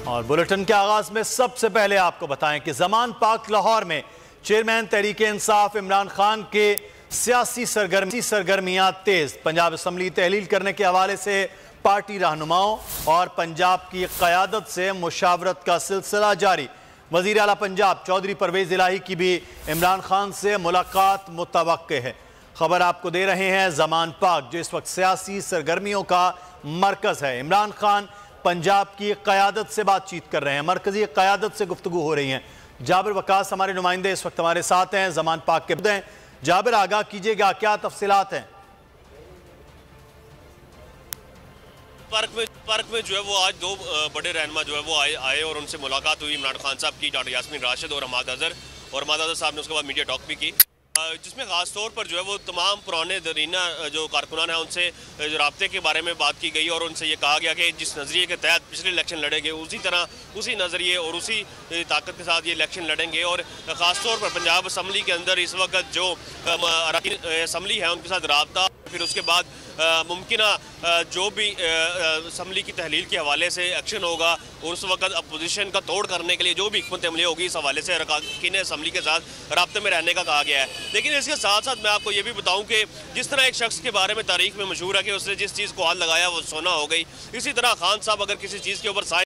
और बुलेटिन के आगाज में सबसे पहले आपको बताएं कि जमान पाक लाहौर में चेयरमैन तहरीक इंसाफ इमरान खान के सियासी सरगर्मियां तेज। पंजाब असम्बली तहलील करने के हवाले से पार्टी रहनुमाओं और पंजाब की क़यादत से मुशावरत का सिलसिला जारी। वज़ीर आला पंजाब चौधरी परवेज इलाही की भी इमरान खान से मुलाकात मुतवक्के है। खबर आपको दे रहे हैं जमान पाक जो इस वक्त सियासी सरगर्मियों का मरकज है। इमरान खान पंजाब की क़यादत से बातचीत कर रहे हैं, मरकजी क़यादत से गुफ्तगू हो रही हैं। जाबिर वकास हमारे नुमाइंदे इस वक्त हमारे साथ हैं, जमान पाक के हैं। जाबिर, आगाह कीजिएगा, क्या तफसीलात हैं? पार्क में जो है वो आज दो बड़े रहनुमा जो है वो आए और उनसे मुलाकात हुई इमरान खान साहब की, डॉक्टर यास्मीन राशिद और हमाद अजहर साहब ने उसके बाद मीडिया टॉक भी की, जिसमें खास तौर पर जो है वो तमाम पुराने दरीना जो कारकुनान हैं उनसे राब्ते के बारे में बात की गई और उनसे ये कहा गया कि जिस नज़रिए के तहत पिछले इलेक्शन लड़ेंगे उसी तरह उसी नज़रिए और उसी ताकत के साथ ये इलेक्शन लड़ेंगे। और ख़ास तौर पर पंजाब असम्बली के अंदर इस वक्त जो असम्बली है उनके साथ राब्ता, फिर उसके बाद मुमकिन जो भी असम्बली की तहलील के हवाले से एक्शन होगा और उस वक्त अपोजिशन का तोड़ करने के लिए जो भी हिकमत अमली होगी इस हवाले से अरकान असम्बली के साथ राब्ते में रहने का कहा गया है। लेकिन इसके साथ साथ मैं आपको ये भी बताऊं कि जिस तरह एक शख्स के बारे में तारीख में मशहूर है कि उसने जिस चीज़ को हाथ लगाया वो सोना हो गई, इसी तरह खान साहब अगर किसी चीज़ के ऊपर